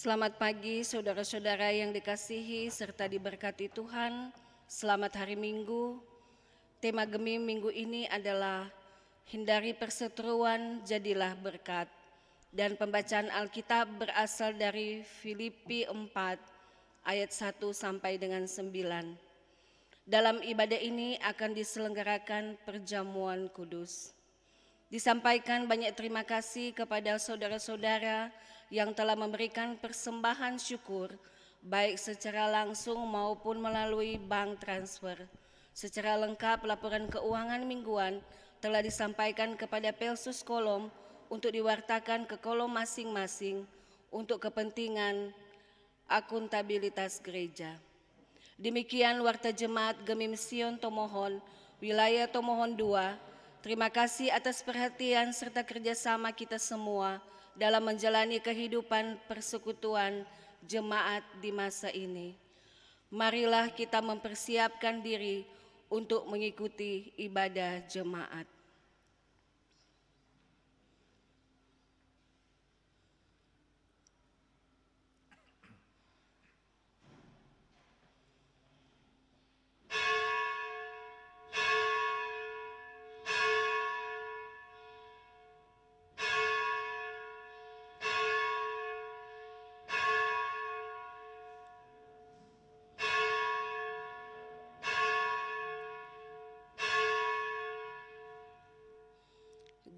Selamat pagi saudara-saudara yang dikasihi serta diberkati Tuhan. Selamat hari Minggu. Tema Gemim minggu ini adalah hindari perseteruan, jadilah berkat. Dan pembacaan Alkitab berasal dari Filipi 4 ayat 1 sampai dengan 9. Dalam ibadah ini akan diselenggarakan perjamuan kudus. Disampaikan banyak terima kasih kepada saudara-saudara yang telah memberikan persembahan syukur baik secara langsung maupun melalui bank transfer. Secara lengkap laporan keuangan mingguan telah disampaikan kepada Pelsus Kolom untuk diwartakan ke kolom masing-masing untuk kepentingan akuntabilitas gereja. Demikian warta jemaat Gemim Sion Tomohon, wilayah Tomohon 2. Terima kasih atas perhatian serta kerjasama kita semua dalam menjalani kehidupan persekutuan jemaat di masa ini. Marilah kita mempersiapkan diri untuk mengikuti ibadah jemaat.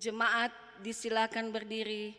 Jemaat disilakan berdiri.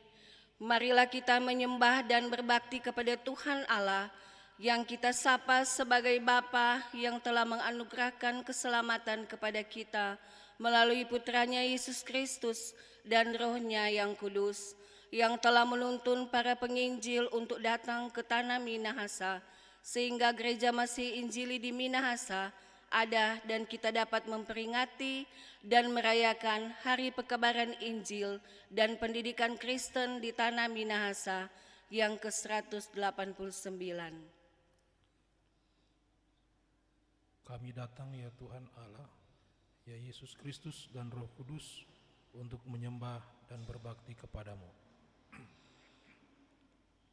Marilah kita menyembah dan berbakti kepada Tuhan Allah yang kita sapa sebagai Bapa yang telah menganugerahkan keselamatan kepada kita melalui putranya Yesus Kristus dan Roh-Nya yang kudus, yang telah menuntun para penginjil untuk datang ke tanah Minahasa, sehingga gereja masih Injili di Minahasa ada dan kita dapat memperingati dan merayakan Hari Pekabaran Injil dan Pendidikan Kristen di Tanah Minahasa yang ke-189. Kami datang ya Tuhan Allah, ya Yesus Kristus dan Roh Kudus untuk menyembah dan berbakti kepadamu.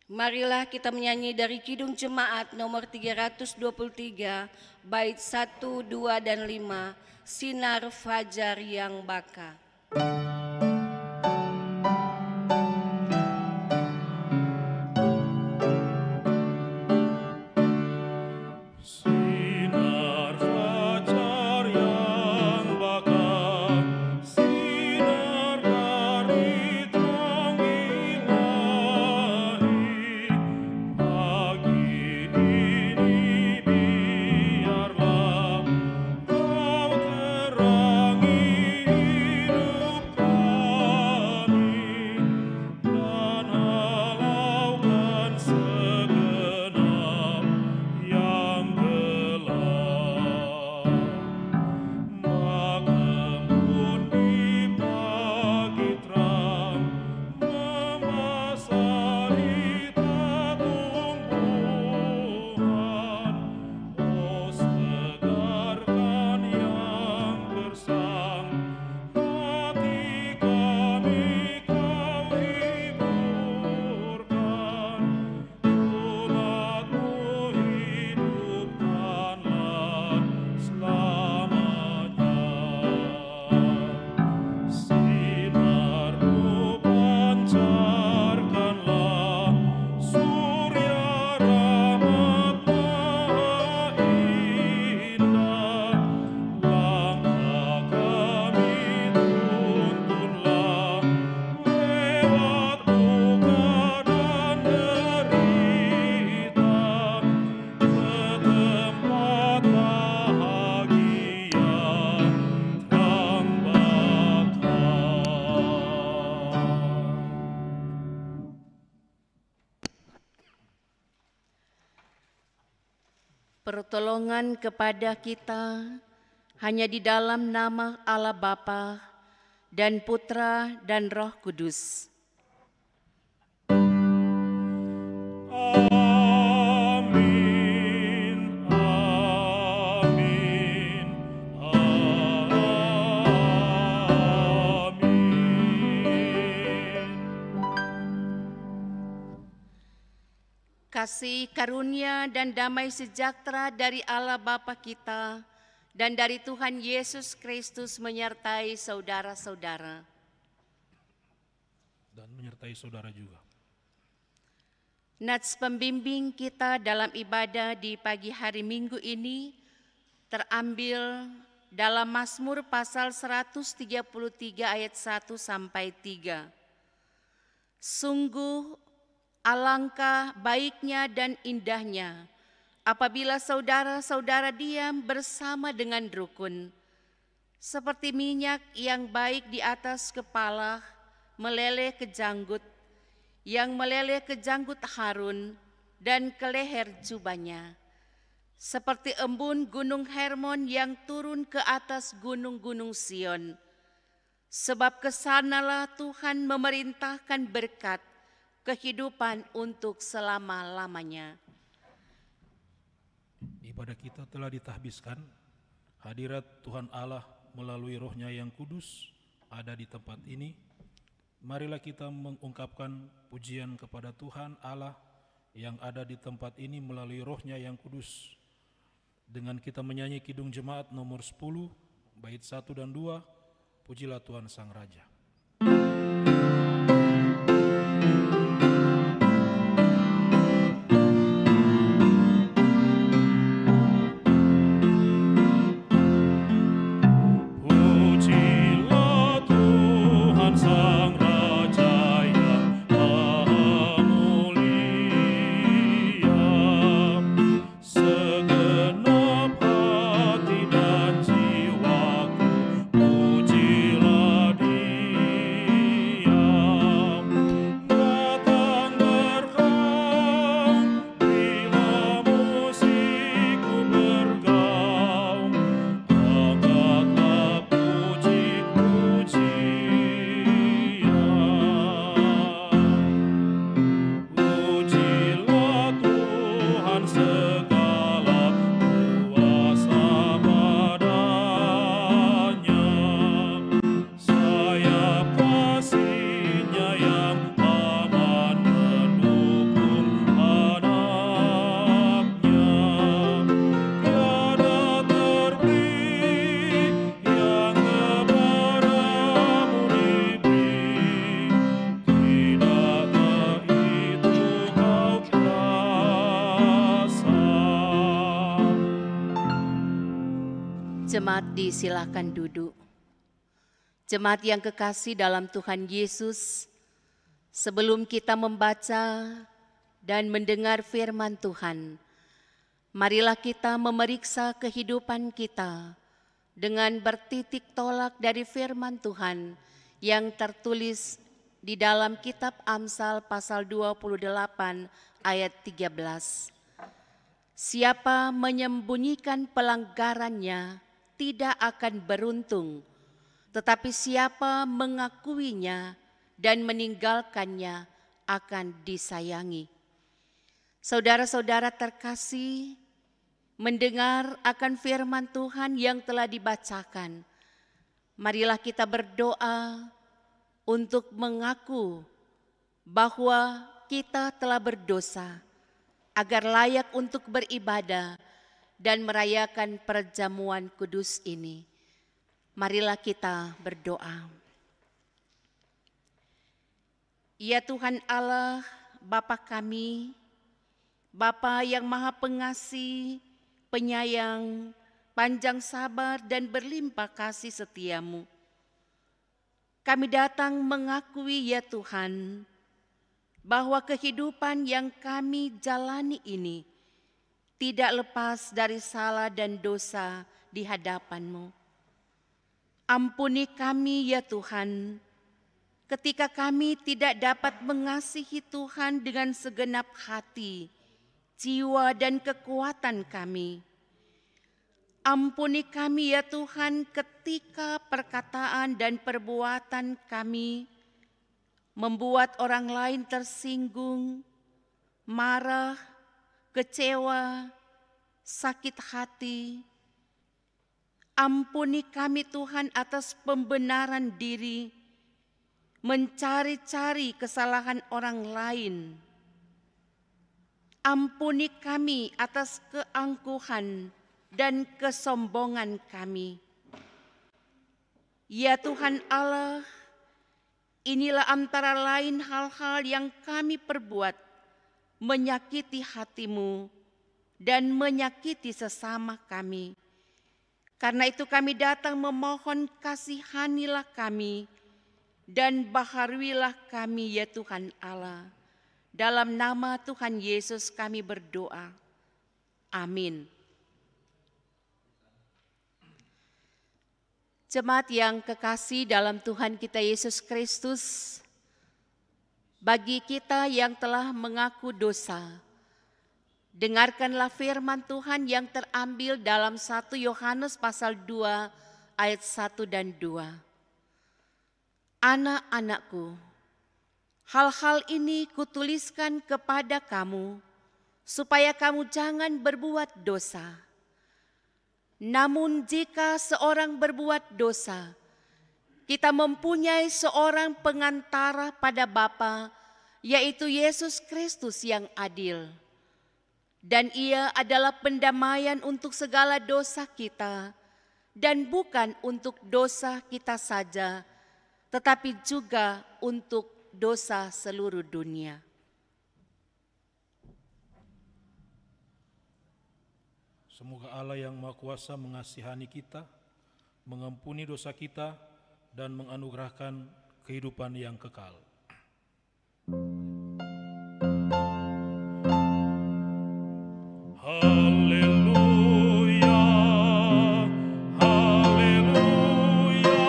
Marilah kita menyanyi dari Kidung Jemaat nomor 323, bait 1, 2, dan 5, Sinar Fajar yang Baka. Pertolongan kepada kita hanya di dalam nama Allah Bapa dan Putra dan Roh Kudus. kasih, karunia, dan damai sejahtera dari Allah Bapa kita dan dari Tuhan Yesus Kristus menyertai saudara-saudara. Dan menyertai saudara juga. Nats pembimbing kita dalam ibadah di pagi hari Minggu ini terambil dalam Mazmur pasal 133 ayat 1 sampai 3. Sungguh alangkah baiknya dan indahnya apabila saudara-saudara diam bersama dengan rukun, seperti minyak yang baik di atas kepala meleleh ke janggut, yang meleleh ke janggut Harun dan ke leher jubahnya, seperti embun gunung Hermon yang turun ke atas gunung-gunung Sion. Sebab kesanalah Tuhan memerintahkan berkat kehidupan untuk selama-lamanya. Ibadah kita telah ditahbiskan, hadirat Tuhan Allah melalui Roh-Nya yang kudus ada di tempat ini. Marilah kita mengungkapkan pujian kepada Tuhan Allah yang ada di tempat ini melalui Roh-Nya yang kudus. Dengan kita menyanyi Kidung Jemaat nomor 10, bait 1 dan 2, Pujilah Tuhan Sang Raja. Jemaat disilakan duduk. Jemaat yang kekasih dalam Tuhan Yesus, sebelum kita membaca dan mendengar firman Tuhan, marilah kita memeriksa kehidupan kita dengan bertitik tolak dari firman Tuhan yang tertulis di dalam kitab Amsal pasal 28 ayat 13. Siapa menyembunyikan pelanggarannya tidak akan beruntung, tetapi siapa mengakuinya dan meninggalkannya akan disayangi. Saudara-saudara terkasih, mendengar akan firman Tuhan yang telah dibacakan, marilah kita berdoa untuk mengaku bahwa kita telah berdosa, agar layak untuk beribadah dan merayakan perjamuan kudus ini. Marilah kita berdoa. Ya Tuhan Allah, Bapa kami, Bapa yang Maha Pengasih, Penyayang, panjang sabar dan berlimpah kasih setiamu. Kami datang mengakui ya Tuhan, bahwa kehidupan yang kami jalani ini tidak lepas dari salah dan dosa di hadapan-Mu. Ampuni kami ya Tuhan, ketika kami tidak dapat mengasihi Tuhan dengan segenap hati, jiwa dan kekuatan kami. Ampuni kami ya Tuhan ketika perkataan dan perbuatan kami membuat orang lain tersinggung, marah, kecewa, sakit hati. Ampuni kami Tuhan atas pembenaran diri, mencari-cari kesalahan orang lain. ampuni kami atas keangkuhan dan kesombongan kami. Ya Tuhan Allah, inilah antara lain hal-hal yang kami perbuat, menyakiti hati-Mu dan menyakiti sesama kami. Karena itu kami datang memohon, kasihanilah kami dan baharuilah kami ya Tuhan Allah. Dalam nama Tuhan Yesus kami berdoa. Amin. Jemaat yang kekasih dalam Tuhan kita Yesus Kristus, bagi kita yang telah mengaku dosa, dengarkanlah firman Tuhan yang terambil dalam 1 Yohanes pasal 2 ayat 1 dan 2. Anak-anakku, hal-hal ini kutuliskan kepada kamu, supaya kamu jangan berbuat dosa. Namun jika seorang berbuat dosa, kita mempunyai seorang pengantara pada Bapa, yaitu Yesus Kristus yang adil. Dan Ia adalah pendamaian untuk segala dosa kita, dan bukan untuk dosa kita saja, tetapi juga untuk dosa seluruh dunia. Semoga Allah yang Maha Kuasa mengasihani kita, mengampuni dosa kita, dan menganugerahkan kehidupan yang kekal. Haleluya, haleluya,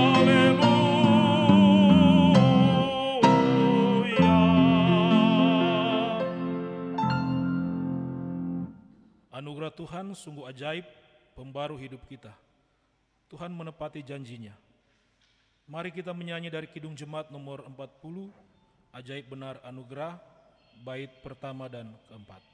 haleluya. Anugerah Tuhan sungguh ajaib, pembaru hidup kita. Tuhan menepati janjinya. Mari kita menyanyi dari Kidung Jemaat nomor 40, Ajaib Benar Anugerah, bait pertama dan keempat.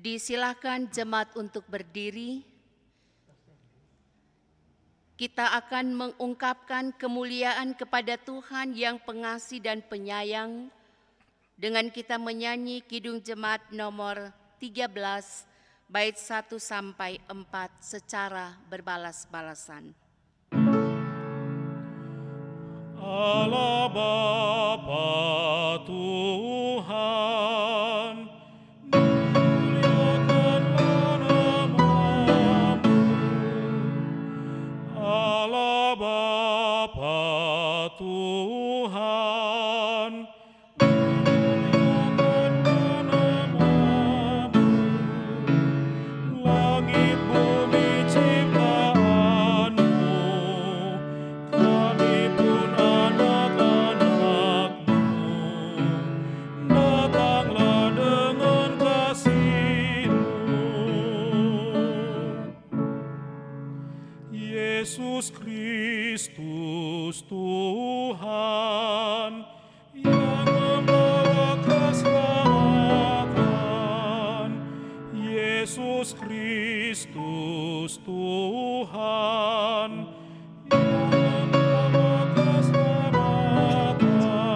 Disilakan jemaat untuk berdiri. Kita akan mengungkapkan kemuliaan kepada Tuhan yang pengasih dan penyayang dengan kita menyanyi Kidung Jemaat nomor 13 bait 1 sampai 4 secara berbalas-balasan. Allah Bapa Tuhan, muliakanlah nama-Mu. Allah Bapa Tuhan, muliakanlah nama-Mu. Langit bumi ciptaan-Mu, kami pun anak-anak-Mu. Datanglah dengan kasih-Mu. Yesus Kristus Tuhan, yang membawa keselamatan. Yesus Kristus Tuhan, yang membawa keselamatan.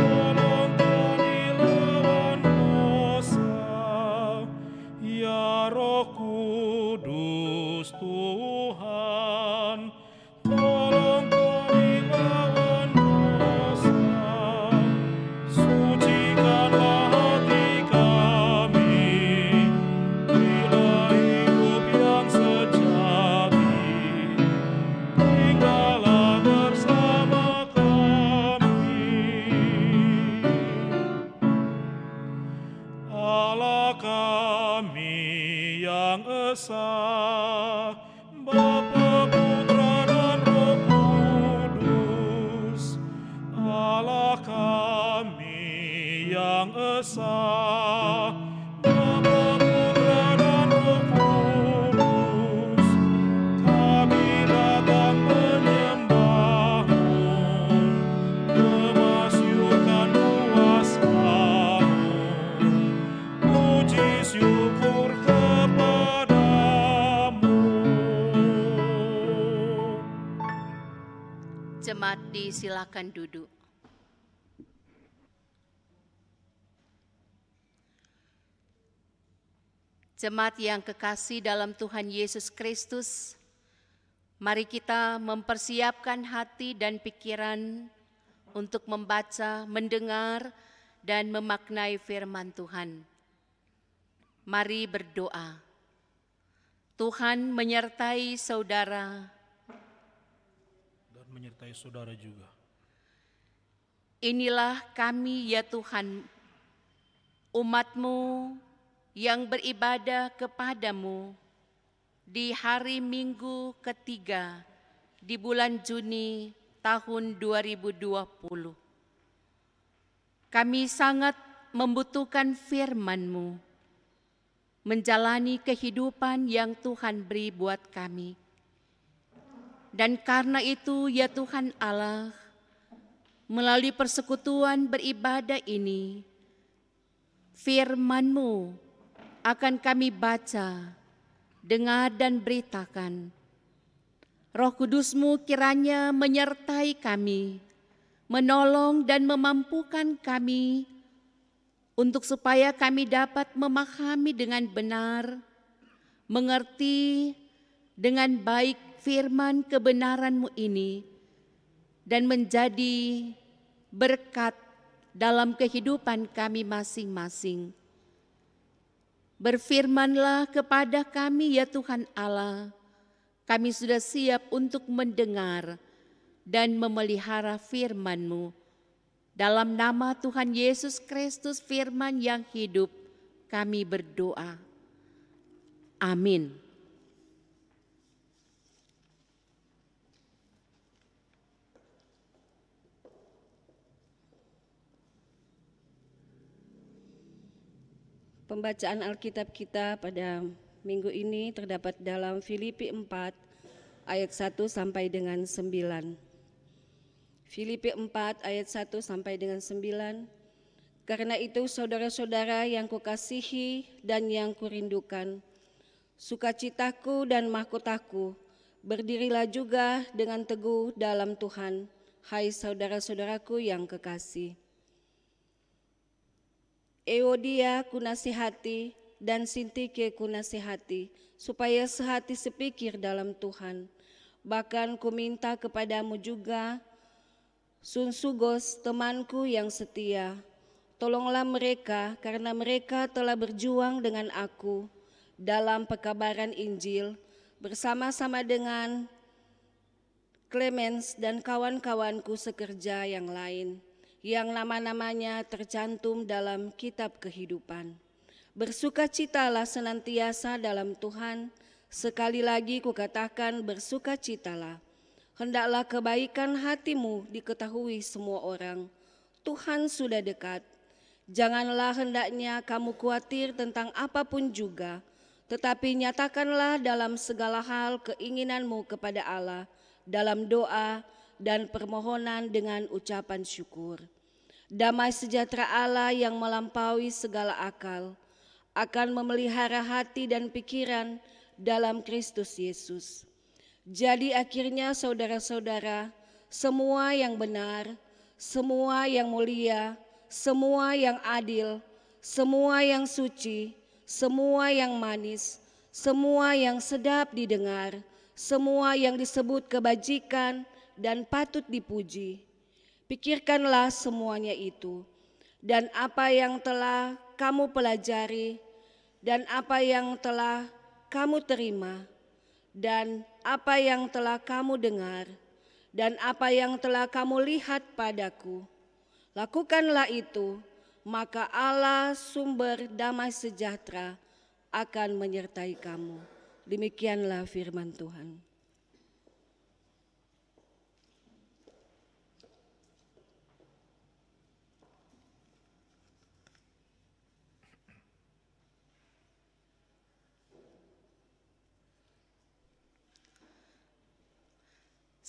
tolong kami lawan dosa. Ya Roh Kudus Tuhan, tolong kami lawan dosa. Sucikanlah hati kami, berilah hidup yang sejati. Tinggallah bersama kami. Allah kami yang esa, Bapa, Putra, dan Roh Kudus. Allah kami yang esa, Bapa, Putra, dan Roh Kudus. Kami datang menyembah-Mu, memasyurkan kuasa-Mu, puji syukur kepadamu. Jemaat disilakan duduk. Jemaat yang kekasih dalam Tuhan Yesus Kristus, mari kita mempersiapkan hati dan pikiran untuk membaca, mendengar, dan memaknai firman Tuhan. Mari berdoa. Tuhan menyertai saudara Dan menyertai saudara juga. Inilah kami ya Tuhan, umat-Mu yang beribadah kepadamu di hari Minggu ketiga di bulan Juni tahun 2020. Kami sangat membutuhkan firman-Mu, menjalani kehidupan yang Tuhan beri buat kami. Dan karena itu ya Tuhan Allah, melalui persekutuan beribadah ini, firman-Mu akan kami baca, dengar dan beritakan. Roh Kudus-Mu kiranya menyertai kami, menolong dan memampukan kami untuk supaya kami dapat memahami dengan benar, mengerti dengan baik firman kebenaran-Mu ini, dan menjadi berkat dalam kehidupan kami masing-masing. Berfirmanlah kepada kami ya Tuhan Allah, kami sudah siap untuk mendengar dan memelihara firman-Mu. Dalam nama Tuhan Yesus Kristus firman yang hidup, kami berdoa. Amin. Pembacaan Alkitab kita pada minggu ini terdapat dalam Filipi 4 ayat 1 sampai dengan 9. Filipi 4 ayat 1 sampai dengan 9. Karena itu saudara-saudara yang kukasihi dan yang kurindukan, sukacitaku dan mahkotaku, berdirilah juga dengan teguh dalam Tuhan, hai saudara-saudaraku yang kekasih. Euodia kunasihati dan Sintike kunasihati, supaya sehati sepikir dalam Tuhan. Bahkan kuminta kepadamu juga, Sunsugos temanku yang setia, tolonglah mereka karena mereka telah berjuang dengan aku dalam pekabaran Injil bersama-sama dengan Clemens dan kawan-kawanku sekerja yang lain, yang nama-namanya tercantum dalam kitab kehidupan. Bersukacitalah senantiasa dalam Tuhan, sekali lagi kukatakan bersukacitalah. Hendaklah kebaikan hatimu diketahui semua orang. Tuhan sudah dekat. Janganlah hendaknya kamu khawatir tentang apapun juga, tetapi nyatakanlah dalam segala hal keinginanmu kepada Allah, dalam doa dan permohonan dengan ucapan syukur. Damai sejahtera Allah yang melampaui segala akal akan memelihara hati dan pikiran dalam Kristus Yesus. Jadi akhirnya saudara-saudara, semua yang benar, semua yang mulia, semua yang adil, semua yang suci, semua yang manis, semua yang sedap didengar, semua yang disebut kebajikan dan patut dipuji. Pikirkanlah semuanya itu, dan apa yang telah kamu pelajari, dan apa yang telah kamu terima, dan apa yang telah kamu dengar, dan apa yang telah kamu lihat padaku. Lakukanlah itu, maka Allah sumber damai sejahtera akan menyertai kamu. Demikianlah firman Tuhan.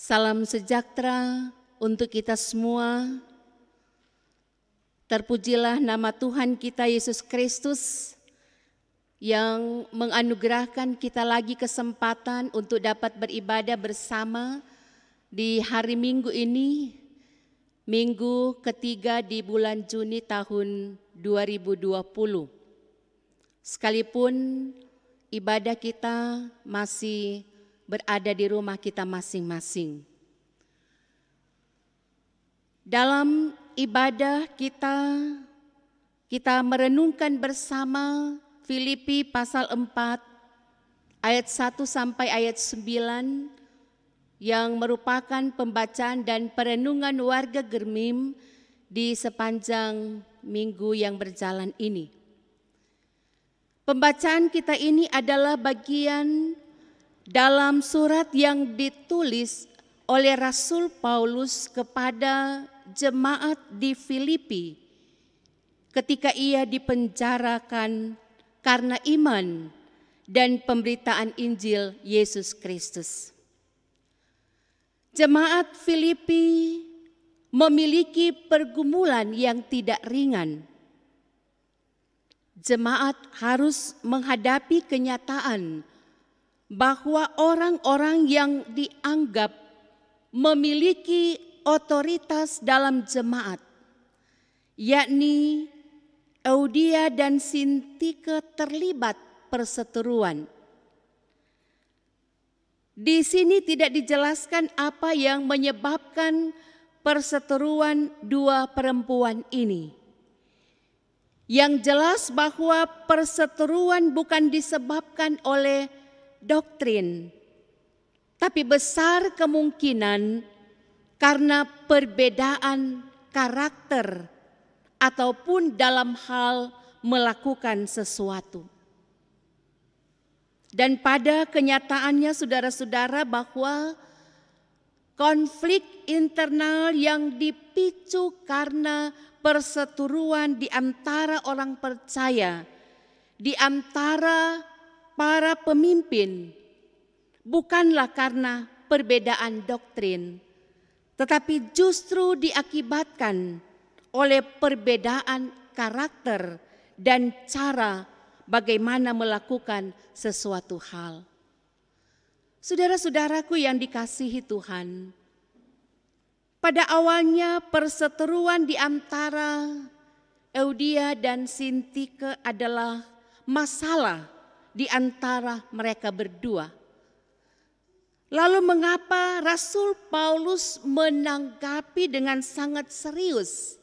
Salam sejahtera untuk kita semua. Terpujilah nama Tuhan kita Yesus Kristus yang menganugerahkan kita lagi kesempatan untuk dapat beribadah bersama di hari Minggu ini, Minggu ketiga di bulan Juni tahun 2020. Sekalipun ibadah kita masih berada di rumah kita masing-masing. Dalam ibadah kita merenungkan bersama Filipi pasal 4 ayat 1 sampai ayat 9 yang merupakan pembacaan dan perenungan warga Germim di sepanjang minggu yang berjalan ini. Pembacaan kita ini adalah bagian dalam surat yang ditulis oleh Rasul Paulus kepada jemaat di Filipi ketika ia dipenjarakan karena iman dan pemberitaan Injil Yesus Kristus. Jemaat Filipi memiliki pergumulan yang tidak ringan. Jemaat harus menghadapi kenyataan bahwa orang-orang yang dianggap memiliki otoritas dalam jemaat, yakni Euodia dan Sintike, terlibat perseteruan. Di sini tidak dijelaskan apa yang menyebabkan perseteruan dua perempuan ini. Yang jelas bahwa perseteruan bukan disebabkan oleh doktrin, tapi besar kemungkinan karena perbedaan karakter ataupun dalam hal melakukan sesuatu. Dan pada kenyataannya saudara-saudara bahwa konflik internal yang dipicu karena perseteruan di antara orang percaya, di antara para pemimpin, bukanlah karena perbedaan doktrin, tetapi justru diakibatkan oleh perbedaan karakter dan cara bagaimana melakukan sesuatu hal. Saudara-saudaraku yang dikasihi Tuhan, pada awalnya perseteruan di antara Euodia dan Sintike adalah masalah di antara mereka berdua. Lalu mengapa Rasul Paulus menanggapi dengan sangat serius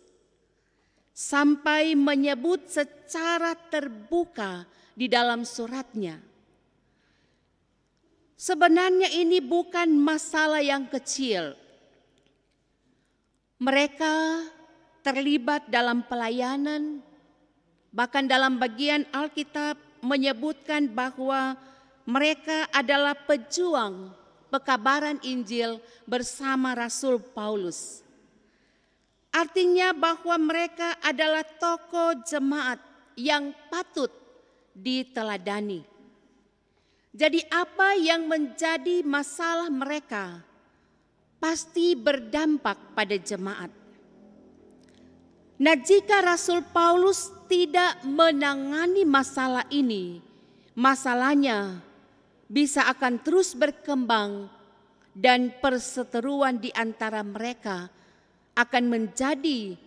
sampai menyebut secara terbuka di dalam suratnya? Sebenarnya ini bukan masalah yang kecil. Mereka terlibat dalam pelayanan, bahkan dalam bagian Alkitab menyebutkan bahwa mereka adalah pejuang pekabaran Injil bersama Rasul Paulus. Artinya bahwa mereka adalah tokoh jemaat yang patut diteladani. Jadi apa yang menjadi masalah mereka pasti berdampak pada jemaat. Nah, jika Rasul Paulus tidak menangani masalah ini, masalahnya bisa akan terus berkembang dan perseteruan di antara mereka akan menjadi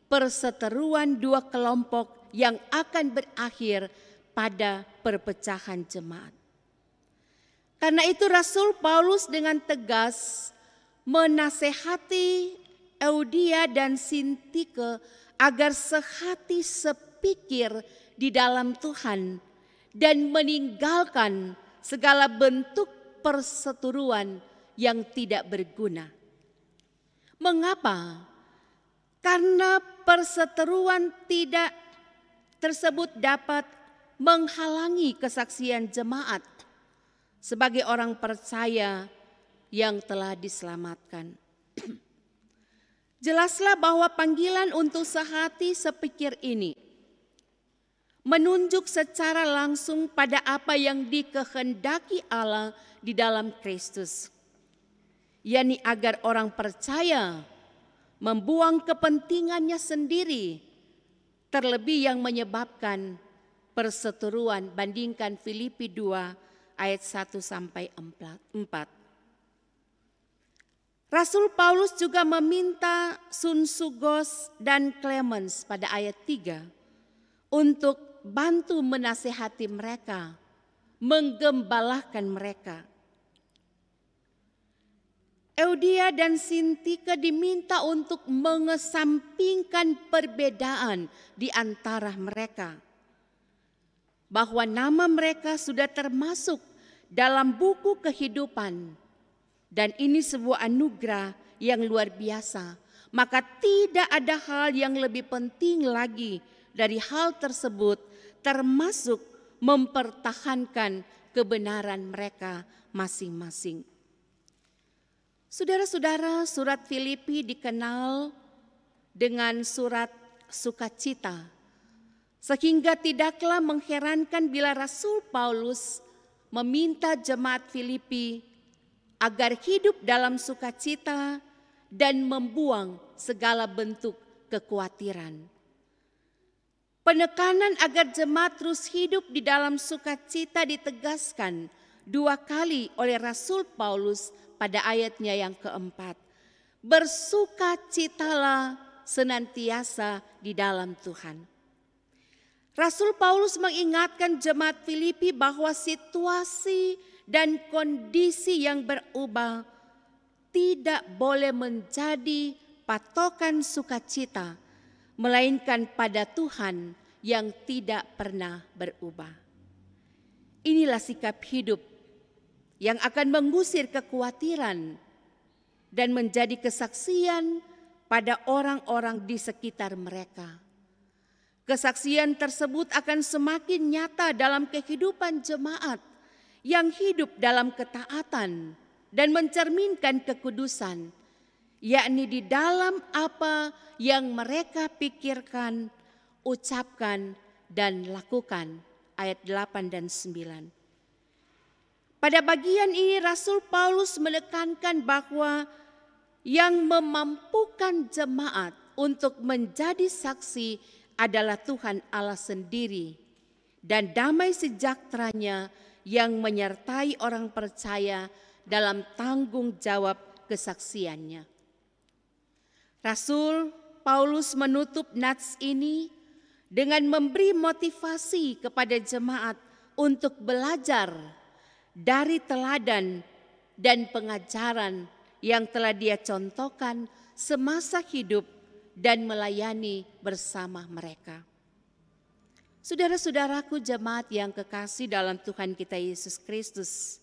perseteruan dua kelompok yang akan berakhir pada perpecahan jemaat. Karena itu Rasul Paulus dengan tegas menasehati Euodia dan Sintike agar sehati sepikir di dalam Tuhan dan meninggalkan segala bentuk perseteruan yang tidak berguna. Mengapa? Karena perseteruan tidak tersebut dapat menghalangi kesaksian jemaat sebagai orang percaya yang telah diselamatkan. Jelaslah bahwa panggilan untuk sehati sepikir ini menunjuk secara langsung pada apa yang dikehendaki Allah di dalam Kristus, yakni agar orang percaya membuang kepentingannya sendiri, terlebih yang menyebabkan perseteruan. Bandingkan Filipi 2 ayat 1 sampai 4. Rasul Paulus juga meminta Sunsugos dan Clemens pada ayat 3 untuk bantu menasehati mereka, menggembalakan mereka. Euodia dan Sintike diminta untuk mengesampingkan perbedaan di antara mereka, bahwa nama mereka sudah termasuk dalam buku kehidupan, dan ini sebuah anugerah yang luar biasa. Maka tidak ada hal yang lebih penting lagi dari hal tersebut, termasuk mempertahankan kebenaran mereka masing-masing. Saudara-saudara, surat Filipi dikenal dengan surat sukacita, sehingga tidaklah mengherankan bila Rasul Paulus meminta jemaat Filipi agar hidup dalam sukacita dan membuang segala bentuk kekhawatiran. Penekanan agar jemaat terus hidup di dalam sukacita ditegaskan 2 kali oleh Rasul Paulus pada ayatnya yang keempat. Bersukacitalah senantiasa di dalam Tuhan. Rasul Paulus mengingatkan jemaat Filipi bahwa situasi dan kondisi yang berubah tidak boleh menjadi patokan sukacita, melainkan pada Tuhan yang tidak pernah berubah. Inilah sikap hidup yang akan mengusir kekhawatiran dan menjadi kesaksian pada orang-orang di sekitar mereka. Kesaksian tersebut akan semakin nyata dalam kehidupan jemaat yang hidup dalam ketaatan dan mencerminkan kekudusan, yakni di dalam apa yang mereka pikirkan, ucapkan, dan lakukan. Ayat 8 dan 9. Pada bagian ini Rasul Paulus menekankan bahwa yang memampukan jemaat untuk menjadi saksi adalah Tuhan Allah sendiri, dan damai sejahteranya yang menyertai orang percaya dalam tanggung jawab kesaksiannya. Rasul Paulus menutup nats ini dengan memberi motivasi kepada jemaat untuk belajar dari teladan dan pengajaran yang telah dia contohkan semasa hidup dan melayani bersama mereka. Saudara-saudaraku jemaat yang kekasih dalam Tuhan kita Yesus Kristus,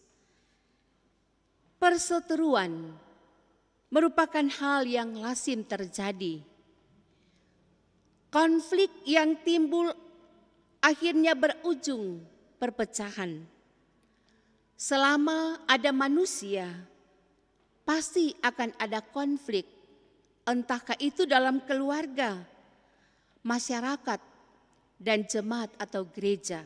perseteruan merupakan hal yang lazim terjadi. Konflik yang timbul akhirnya berujung perpecahan. Selama ada manusia, pasti akan ada konflik, entahkah itu dalam keluarga, masyarakat, dan jemaat atau gereja.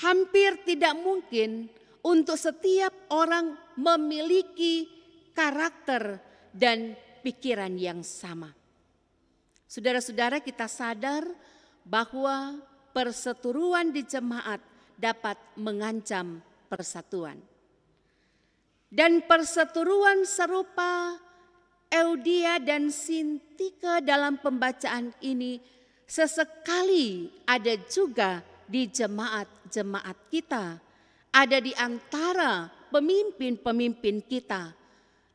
Hampir tidak mungkin untuk setiap orang memiliki karakter dan pikiran yang sama. Saudara-saudara, kita sadar bahwa perseteruan di jemaat dapat mengancam persatuan. Dan perseteruan serupa Eudia dan Sintike dalam pembacaan ini sesekali ada juga di jemaat-jemaat kita, ada di antara pemimpin-pemimpin kita,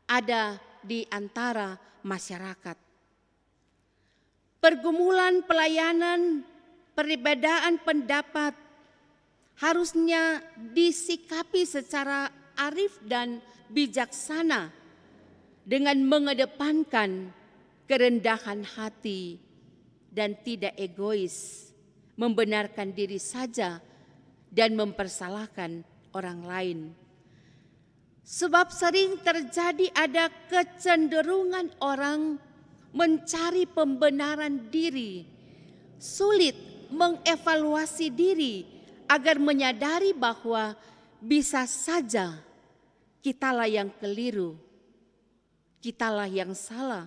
ada di antara masyarakat. Pergumulan pelayanan, perbedaan pendapat harusnya disikapi secara arif dan bijaksana dengan mengedepankan kerendahan hati dan tidak egois, membenarkan diri saja dan mempersalahkan orang lain. Sebab sering terjadi ada kecenderungan orang mencari pembenaran diri, sulit mengevaluasi diri agar menyadari bahwa bisa saja kitalah yang keliru, kitalah yang salah.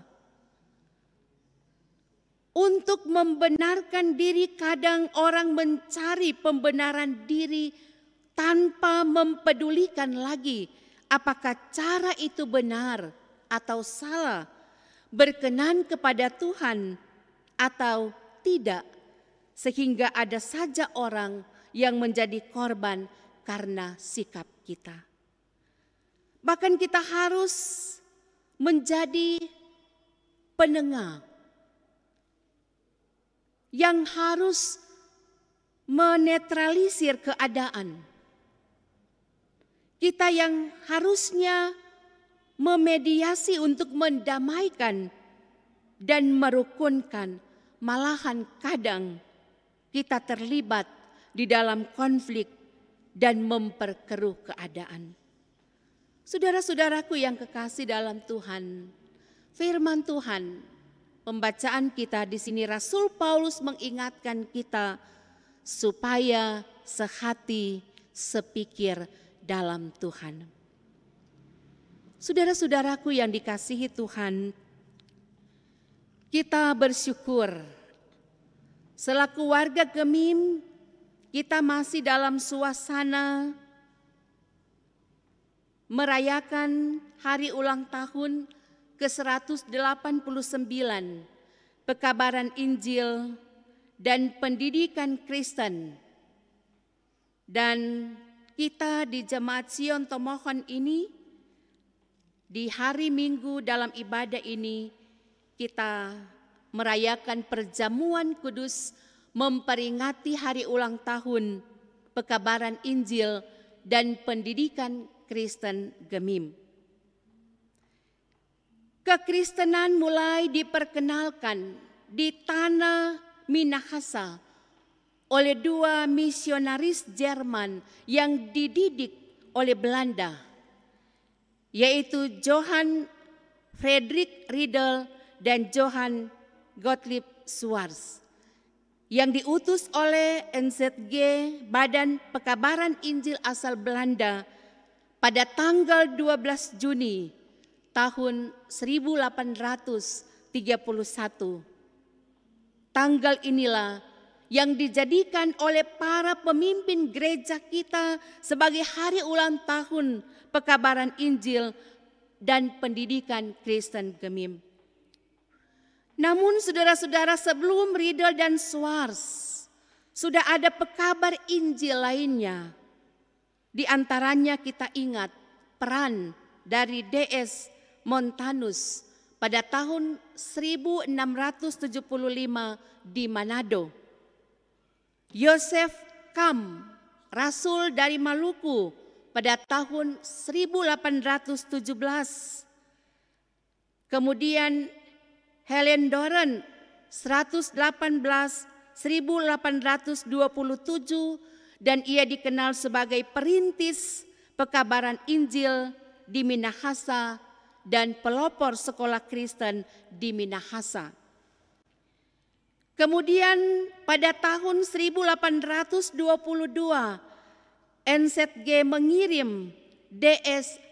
Untuk membenarkan diri, kadang orang mencari pembenaran diri tanpa mempedulikan lagi apakah cara itu benar atau salah, berkenan kepada Tuhan atau tidak, sehingga ada saja orang yang menjadi korban karena sikap kita. Bahkan kita harus menjadi penengah yang harus menetralisir keadaan. Kita yang harusnya memediasi untuk mendamaikan dan merukunkan, malahan kadang kita terlibat di dalam konflik dan memperkeruh keadaan. Saudara-saudaraku yang kekasih dalam Tuhan, firman Tuhan, pembacaan kita di sini Rasul Paulus mengingatkan kita supaya sehati, sepikir dalam Tuhan. Saudara-saudaraku yang dikasihi Tuhan, kita bersyukur selaku warga Gemim, kita masih dalam suasana merayakan hari ulang tahun ke-189 pekabaran Injil dan pendidikan Kristen. Dan kita di Jemaat Sion Tomohon ini, di hari Minggu dalam ibadah ini, kita merayakan perjamuan kudus memperingati hari ulang tahun pekabaran Injil dan pendidikan Kristen Gemim. Kekristenan mulai diperkenalkan di tanah Minahasa oleh dua misionaris Jerman yang dididik oleh Belanda, yaitu Johann Friedrich Riedel dan Johann Gottlieb Swartz, yang diutus oleh NZG Badan Pekabaran Injil asal Belanda pada tanggal 12 Juni tahun 1831. Tanggal inilah yang dijadikan oleh para pemimpin gereja kita sebagai hari ulang tahun pekabaran Injil dan pendidikan Kristen Gemim. Namun saudara-saudara, sebelum Riedel dan Swartz sudah ada pekabar Injil lainnya. Di antaranya kita ingat peran dari D.S. Montanus pada tahun 1675 di Manado. Joseph Kam, rasul dari Maluku pada tahun 1817. Kemudian Helen Doran 1827 dan ia dikenal sebagai perintis pekabaran Injil di Minahasa dan pelopor sekolah Kristen di Minahasa. Kemudian pada tahun 1822 NZG mengirim D.S.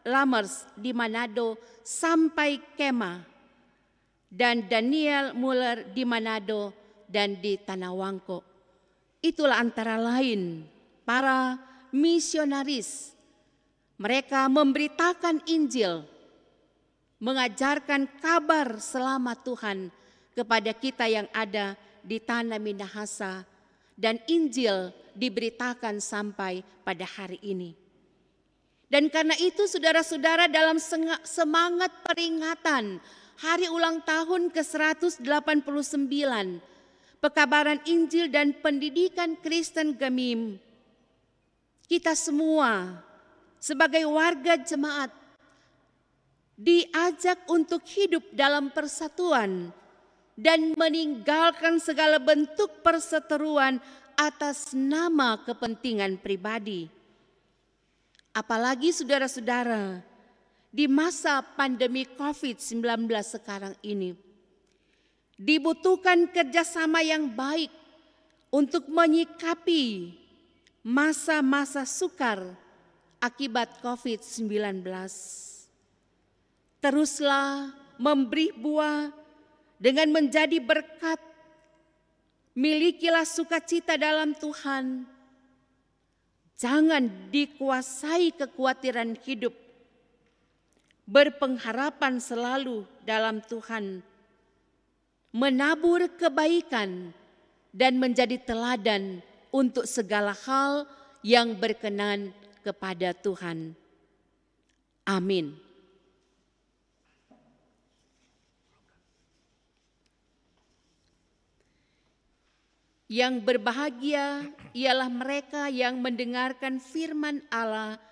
Lammers di Manado sampai Kema dan Daniel Muller di Manado dan di Tanawangko. Itulah antara lain para misionaris. Mereka memberitakan Injil mengajarkan kabar selamat Tuhan kepada kita yang ada di tanah Minahasa, dan Injil diberitakan sampai pada hari ini. Dan karena itu saudara-saudara, dalam semangat peringatan hari ulang tahun ke-189 pekabaran Injil dan pendidikan Kristen Gemim, kita semua sebagai warga jemaat diajak untuk hidup dalam persatuan dan meninggalkan segala bentuk perseteruan atas nama kepentingan pribadi. Apalagi saudara-saudara, di masa pandemi COVID-19 sekarang ini, dibutuhkan kerjasama yang baik untuk menyikapi masa-masa sukar akibat COVID-19. Teruslah memberi buah dengan menjadi berkat. Milikilah sukacita dalam Tuhan. Jangan dikuasai kekhawatiran hidup. Berpengharapan selalu dalam Tuhan. Menabur kebaikan dan menjadi teladan untuk segala hal yang berkenan kepada Tuhan. Amin. Yang berbahagia ialah mereka yang mendengarkan firman Allah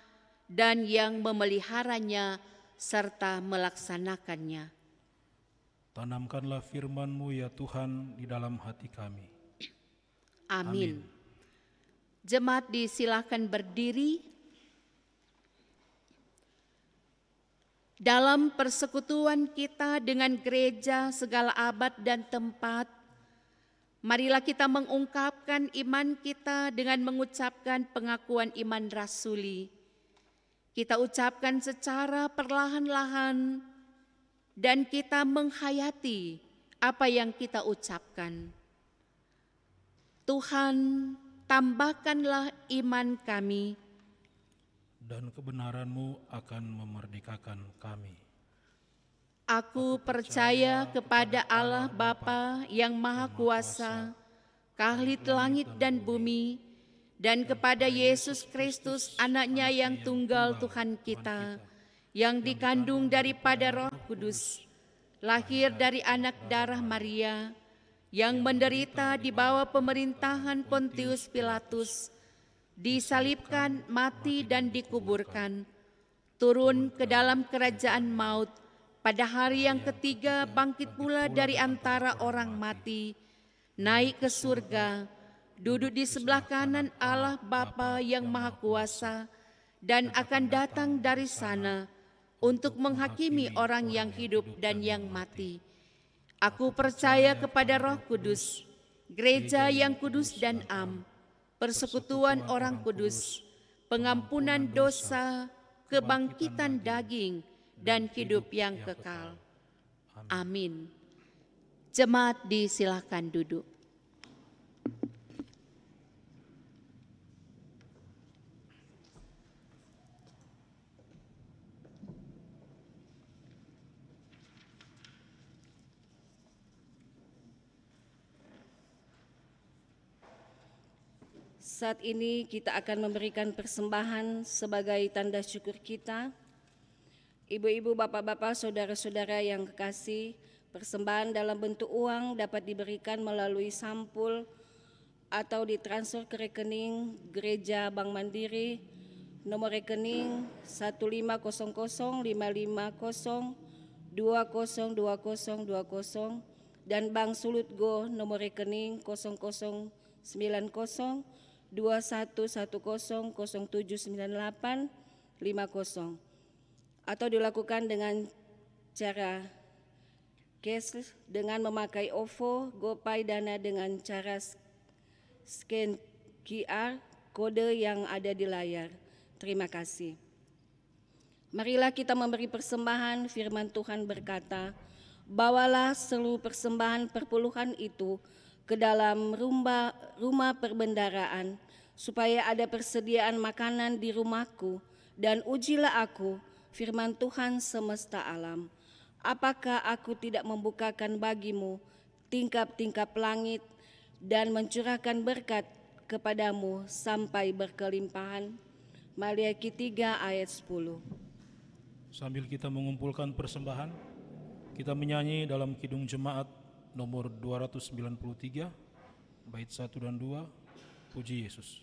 dan yang memeliharanya serta melaksanakannya. Tanamkanlah firman-Mu ya Tuhan di dalam hati kami. Amin. Jemaat disilakan berdiri. Dalam persekutuan kita dengan gereja segala abad dan tempat, marilah kita mengungkapkan iman kita dengan mengucapkan pengakuan iman rasuli. Kita ucapkan secara perlahan-lahan dan kita menghayati apa yang kita ucapkan. Tuhan, tambahkanlah iman kami, dan kebenaran-Mu akan memerdekakan kami. Aku percaya kepada Allah Bapa yang Maha Kuasa, Kahlit langit dan bumi, dan kepada Yesus Kristus anaknya yang tunggal Tuhan kita, yang dikandung daripada Roh Kudus, lahir dari anak darah Maria, yang menderita di bawah pemerintahan Pontius Pilatus, disalibkan, mati dan dikuburkan, turun ke dalam kerajaan maut, pada hari yang ketiga bangkit pula dari antara orang mati, naik ke surga, duduk di sebelah kanan Allah Bapa yang Maha Kuasa, dan akan datang dari sana untuk menghakimi orang yang hidup dan yang mati. Aku percaya kepada Roh Kudus, gereja yang kudus dan am, persekutuan orang kudus, pengampunan dosa, kebangkitan daging, dan hidup yang kekal. Amin. Jemaat disilakan duduk. Saat ini kita akan memberikan persembahan sebagai tanda syukur kita. Ibu-ibu, bapak-bapak, saudara-saudara yang kekasih, persembahan dalam bentuk uang dapat diberikan melalui sampul atau ditransfer ke rekening Gereja Bank Mandiri, nomor rekening 1500550202020 dan Bank Sulut Go nomor rekening 00902110079850, atau dilakukan dengan cara cash dengan memakai OVO, GoPay, Dana dengan cara scan QR kode yang ada di layar. Terima kasih. Marilah kita memberi persembahan. Firman Tuhan berkata, bawalah seluruh persembahan perpuluhan itu ke dalam rumah perbendaharaan, supaya ada persediaan makanan di rumahku, dan ujilah aku, firman Tuhan semesta alam. apakah aku tidak membukakan bagimu tingkap-tingkap langit dan mencurahkan berkat kepadamu sampai berkelimpahan? Maliaki 3 ayat 10. Sambil kita mengumpulkan persembahan, kita menyanyi dalam Kidung Jemaat nomor 293, bait 1 dan 2, Puji Yesus.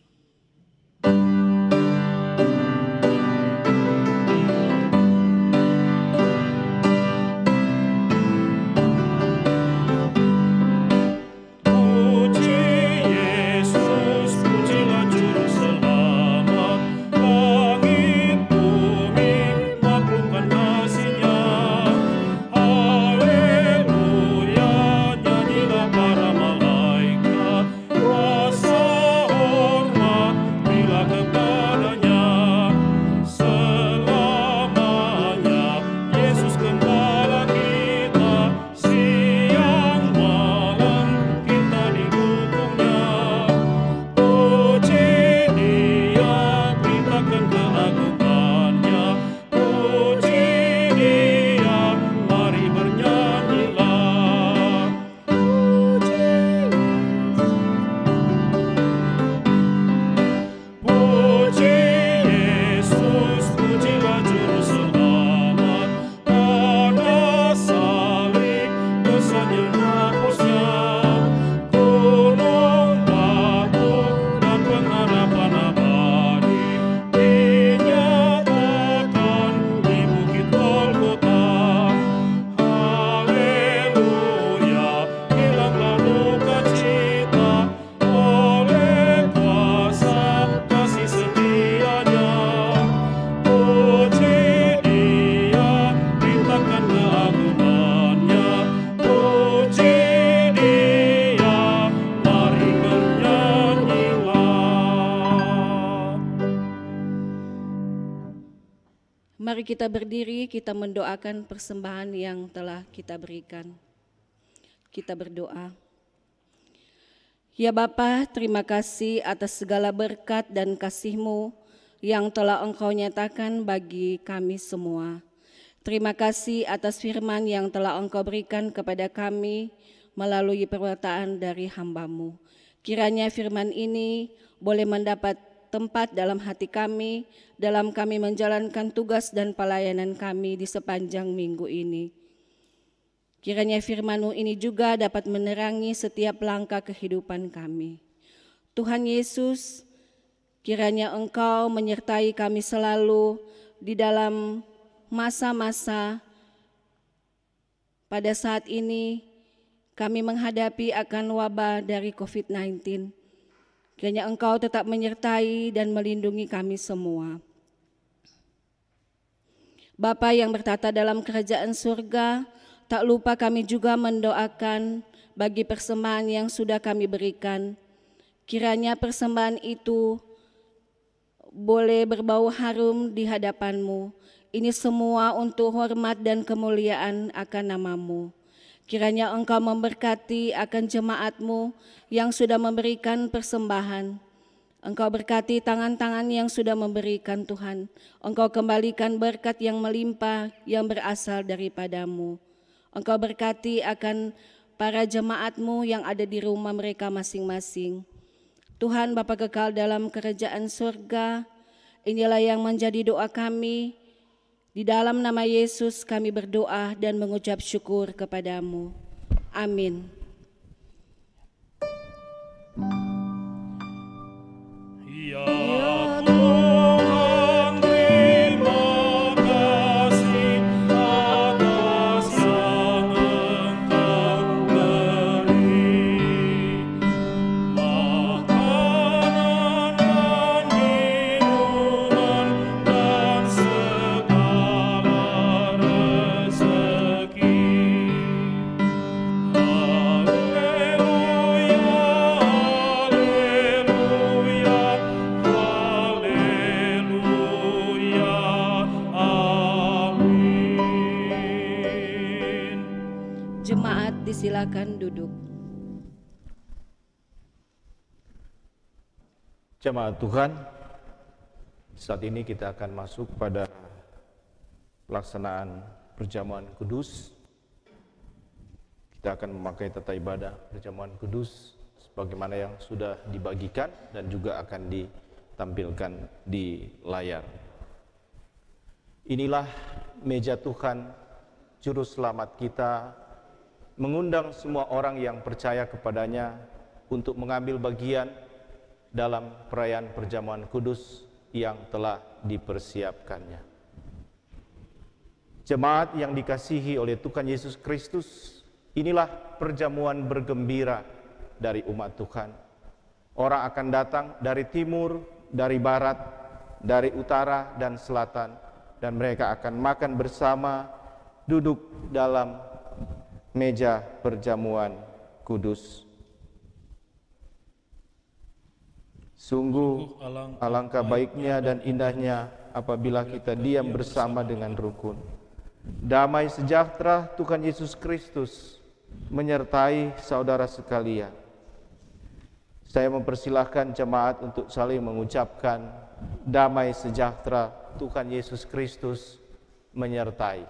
Mari kita berdiri, kita mendoakan persembahan yang telah kita berikan. Kita berdoa. Ya Bapa, terima kasih atas segala berkat dan kasih-Mu yang telah Engkau nyatakan bagi kami semua. Terima kasih atas firman yang telah Engkau berikan kepada kami melalui perkataan dari hamba-Mu. Kiranya firman ini boleh mendapat tempat dalam hati kami, dalam kami menjalankan tugas dan pelayanan kami di sepanjang minggu ini. Kiranya firman-Mu ini juga dapat menerangi setiap langkah kehidupan kami. Tuhan Yesus, kiranya Engkau menyertai kami selalu di dalam masa-masa pada saat ini kami menghadapi akan wabah dari COVID-19. Kiranya Engkau tetap menyertai dan melindungi kami semua. Bapa yang bertata dalam kerajaan surga, tak lupa kami juga mendoakan bagi persembahan yang sudah kami berikan. Kiranya persembahan itu boleh berbau harum di hadapan-Mu. Ini semua untuk hormat dan kemuliaan akan nama-Mu. Kiranya Engkau memberkati akan jemaat-Mu yang sudah memberikan persembahan. Engkau berkati tangan-tangan yang sudah memberikan Tuhan. Engkau kembalikan berkat yang melimpah yang berasal daripada-Mu. Engkau berkati akan para jemaat-Mu yang ada di rumah mereka masing-masing. Tuhan Bapa kekal dalam kerajaan surga, inilah yang menjadi doa kami. Di dalam nama Yesus kami berdoa dan mengucap syukur kepada-Mu. Amin. Ya Tuhan, terima kasih atas yang Engkau beri. Makanan dan minuman dan segala rezeki. Haleluya, haleluya, haleluya, amin. Jemaat disilakan duduk. Jemaat Tuhan, saat ini kita akan masuk pada pelaksanaan perjamuan kudus. Kita akan memakai tata ibadah perjamuan kudus sebagaimana yang sudah dibagikan dan juga akan ditampilkan di layar. Inilah meja Tuhan, Juru Selamat kita, mengundang semua orang yang percaya kepadanya untuk mengambil bagian dalam perayaan perjamuan kudus yang telah dipersiapkannya. Jemaat yang dikasihi oleh Tuhan Yesus Kristus, inilah perjamuan bergembira dari umat Tuhan. Orang akan datang dari timur, dari barat, dari utara dan selatan, dan mereka akan makan bersama, duduk dalam meja perjamuan kudus. Sungguh alangkah baiknya dan indahnya apabila kita diam bersama dengan rukun. Damai sejahtera Tuhan Yesus Kristus menyertai saudara sekalian. Saya mempersilahkan jemaat untuk saling mengucapkan damai sejahtera Tuhan Yesus Kristus menyertai.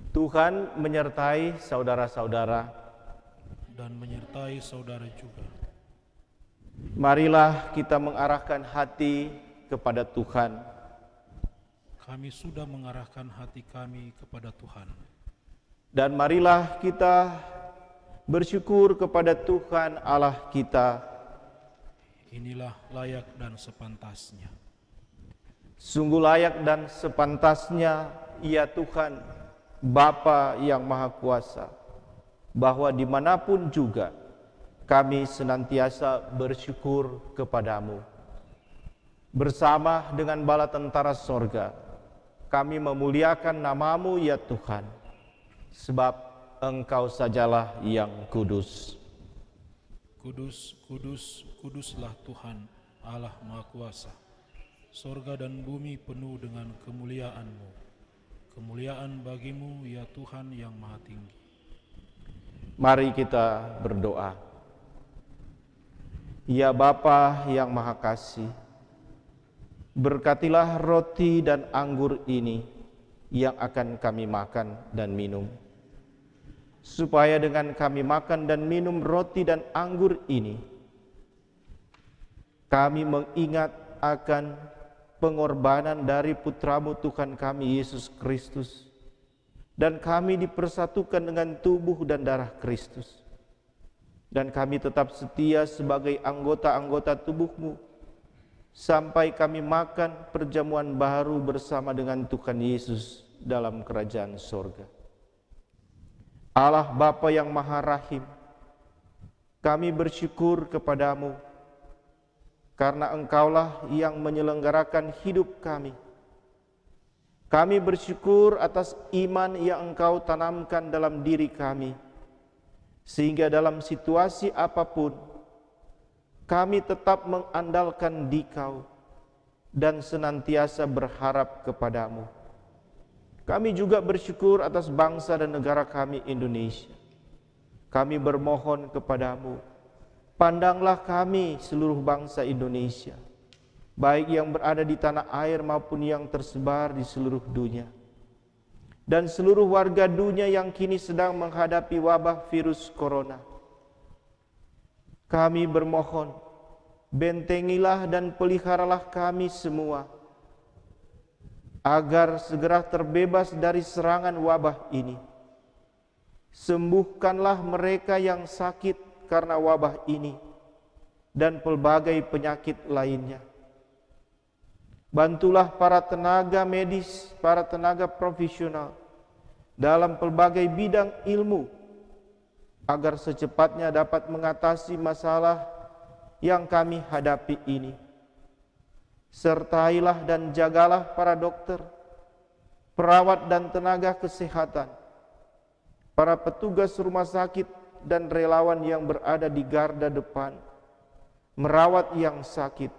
Tuhan menyertai saudara-saudara dan menyertai saudara juga. Marilah kita mengarahkan hati kepada Tuhan. Kami sudah mengarahkan hati kami kepada Tuhan. Dan marilah kita bersyukur kepada Tuhan Allah kita. Inilah layak dan sepantasnya. Sungguh layak dan sepantasnya, ya Tuhan, Bapa yang Maha Kuasa, bahwa dimanapun juga kami senantiasa bersyukur kepadamu. Bersama dengan bala tentara sorga, kami memuliakan namamu ya Tuhan, sebab Engkau sajalah yang kudus. Kudus, kudus, kuduslah Tuhan Allah Maha Kuasa. Sorga dan bumi penuh dengan kemuliaan-Mu. Kemuliaan bagimu ya Tuhan yang Maha Tinggi. Mari kita berdoa. Ya Bapa yang Maha Kasih, berkatilah roti dan anggur ini yang akan kami makan dan minum, supaya dengan kami makan dan minum roti dan anggur ini, kami mengingat akan pengorbanan dari Putramu Tuhan kami Yesus Kristus, dan kami dipersatukan dengan tubuh dan darah Kristus, dan kami tetap setia sebagai anggota-anggota tubuh-Mu, sampai kami makan perjamuan baru bersama dengan Tuhan Yesus dalam kerajaan sorga. Allah Bapa yang Maha Rahim, kami bersyukur kepadamu, karena Engkaulah yang menyelenggarakan hidup kami. Kami bersyukur atas iman yang Engkau tanamkan dalam diri kami, sehingga dalam situasi apapun, kami tetap mengandalkan Dikau dan senantiasa berharap kepadamu. Kami juga bersyukur atas bangsa dan negara kami Indonesia. Kami bermohon kepadamu, pandanglah kami seluruh bangsa Indonesia, baik yang berada di tanah air maupun yang tersebar di seluruh dunia, dan seluruh warga dunia yang kini sedang menghadapi wabah virus corona. Kami bermohon, bentengilah dan peliharalah kami semua, agar segera terbebas dari serangan wabah ini. Sembuhkanlah mereka yang sakit karena wabah ini dan pelbagai penyakit lainnya. Bantulah para tenaga medis, para tenaga profesional dalam pelbagai bidang ilmu, agar secepatnya dapat mengatasi masalah yang kami hadapi ini. Sertailah dan jagalah para dokter, perawat dan tenaga kesehatan, para petugas rumah sakit dan relawan yang berada di garda depan, merawat yang sakit,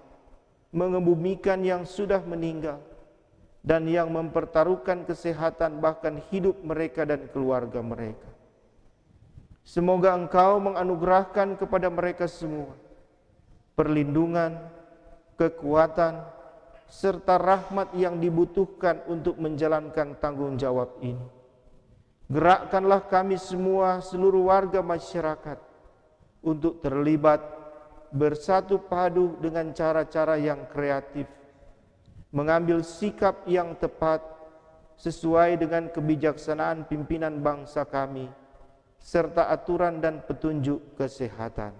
mengebumikan yang sudah meninggal, dan yang mempertaruhkan kesehatan bahkan hidup mereka dan keluarga mereka. Semoga Engkau menganugerahkan kepada mereka semua perlindungan, kekuatan, serta rahmat yang dibutuhkan untuk menjalankan tanggung jawab ini. Gerakkanlah kami semua, seluruh warga masyarakat, untuk terlibat bersatu padu dengan cara-cara yang kreatif, mengambil sikap yang tepat sesuai dengan kebijaksanaan pimpinan bangsa kami, serta aturan dan petunjuk kesehatan.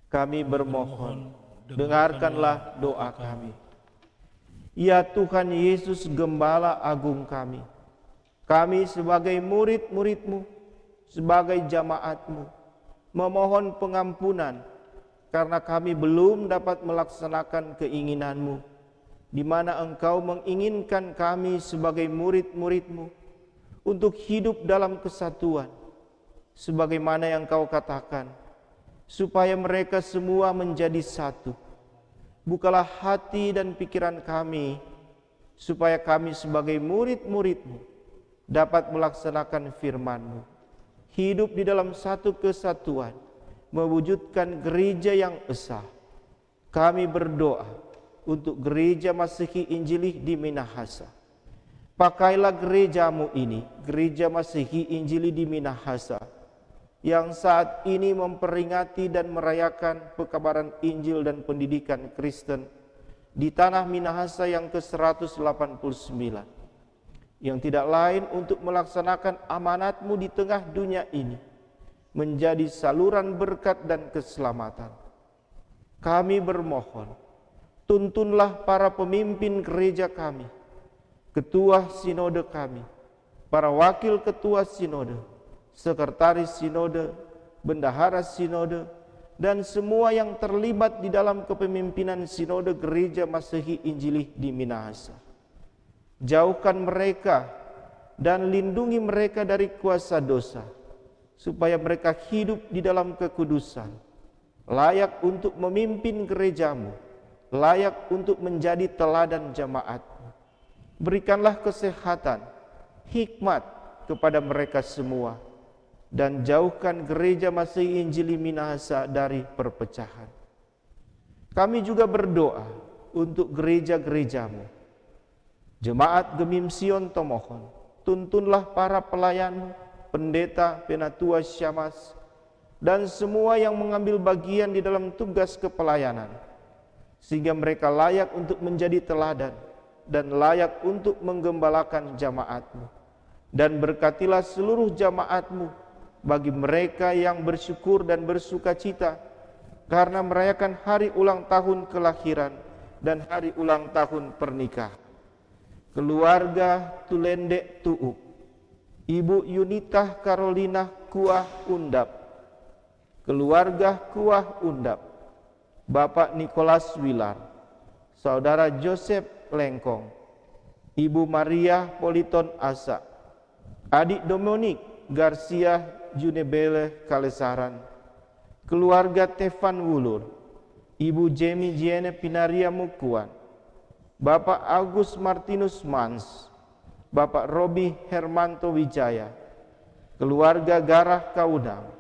Kami bermohon, dengarkanlah doa kami. Ya Tuhan Yesus, Gembala Agung kami, kami sebagai murid-murid-Mu, sebagai jamaat-Mu, memohon pengampunan karena kami belum dapat melaksanakan keinginan-Mu, di mana Engkau menginginkan kami sebagai murid-murid-Mu untuk hidup dalam kesatuan, sebagaimana yang Kau katakan, supaya mereka semua menjadi satu. Bukalah hati dan pikiran kami, supaya kami sebagai murid-murid-Mu dapat melaksanakan firman-Mu, hidup di dalam satu kesatuan, mewujudkan gereja yang esa. Kami berdoa untuk gereja Masehi Injili di Minahasa. Pakailah gereja-Mu ini, gereja Masehi Injili di Minahasa, yang saat ini memperingati dan merayakan pekabaran Injil dan pendidikan Kristen di tanah Minahasa yang ke-189. Yang tidak lain untuk melaksanakan amanat-Mu di tengah dunia ini, menjadi saluran berkat dan keselamatan. Kami bermohon, tuntunlah para pemimpin gereja kami, ketua sinode kami, para wakil ketua sinode, sekretaris sinode, bendahara sinode, dan semua yang terlibat di dalam kepemimpinan sinode gereja Masehi Injili di Minahasa. Jauhkan mereka dan lindungi mereka dari kuasa dosa, supaya mereka hidup di dalam kekudusan, layak untuk memimpin gereja-Mu, layak untuk menjadi teladan jemaat-Mu. Berikanlah kesehatan, hikmat kepada mereka semua, dan jauhkan gereja Masehi Injili Minahasa dari perpecahan. Kami juga berdoa untuk gereja-gereja-Mu. Jemaat Gemim Sion Tomohon, tuntunlah para pelayan, pendeta, penatua syamas, dan semua yang mengambil bagian di dalam tugas kepelayanan, sehingga mereka layak untuk menjadi teladan dan layak untuk menggembalakan jamaat-Mu. Dan berkatilah seluruh jamaat-Mu bagi mereka yang bersyukur dan bersukacita karena merayakan hari ulang tahun kelahiran dan hari ulang tahun pernikahan. Keluarga Tulendek Tuuk, Ibu Yunita Carolina Kuah Undap, keluarga Kuah Undap, Bapak Nicholas Wilar, Saudara Joseph Lengkong, Ibu Maria Politon Asa, Adik Dominik Garcia Junebele Kalesaran, keluarga Tefan Wulur, Ibu Jemi Jiene Pinaria Mukuan, Bapak Agus Martinus Mans, Bapak Robi Hermanto Wijaya, keluarga Garah Kaudang,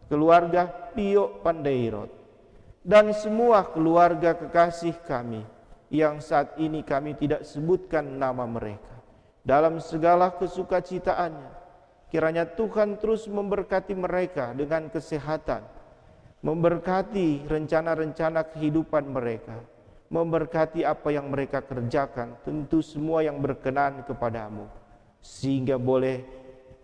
keluarga Pio Pandeirot, dan semua keluarga kekasih kami yang saat ini kami tidak sebutkan nama mereka. Dalam segala kesukacitaannya, kiranya Tuhan terus memberkati mereka dengan kesehatan, memberkati rencana-rencana kehidupan mereka, memberkati apa yang mereka kerjakan, tentu semua yang berkenan kepadamu, sehingga boleh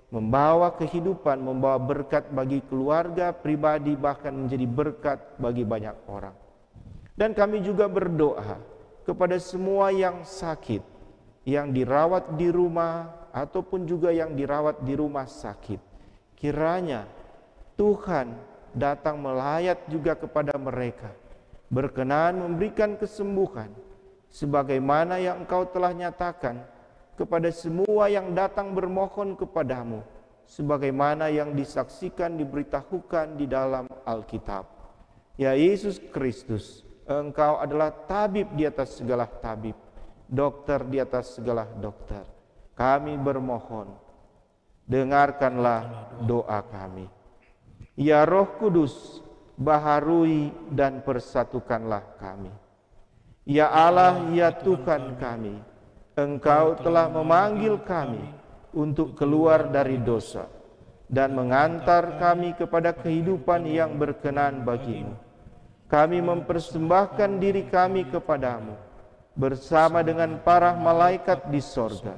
membawa kehidupan, membawa berkat bagi keluarga, pribadi, bahkan menjadi berkat bagi banyak orang. Dan kami juga berdoa kepada semua yang sakit, yang dirawat di rumah, ataupun juga yang dirawat di rumah sakit. Kiranya Tuhan datang melayat juga kepada mereka, berkenan memberikan kesembuhan, sebagaimana yang Engkau telah nyatakan kepada semua yang datang bermohon kepadamu, sebagaimana yang disaksikan, diberitahukan di dalam Alkitab. Ya Yesus Kristus, Engkau adalah tabib di atas segala tabib, dokter di atas segala dokter. Kami bermohon, dengarkanlah doa kami. Ya Roh Kudus, baharui dan persatukanlah kami. Ya Allah, ya Tuhan kami, Engkau telah memanggil kami untuk keluar dari dosa dan mengantar kami kepada kehidupan yang berkenan bagimu. Kami mempersembahkan diri kami kepadamu bersama dengan para malaikat di sorga,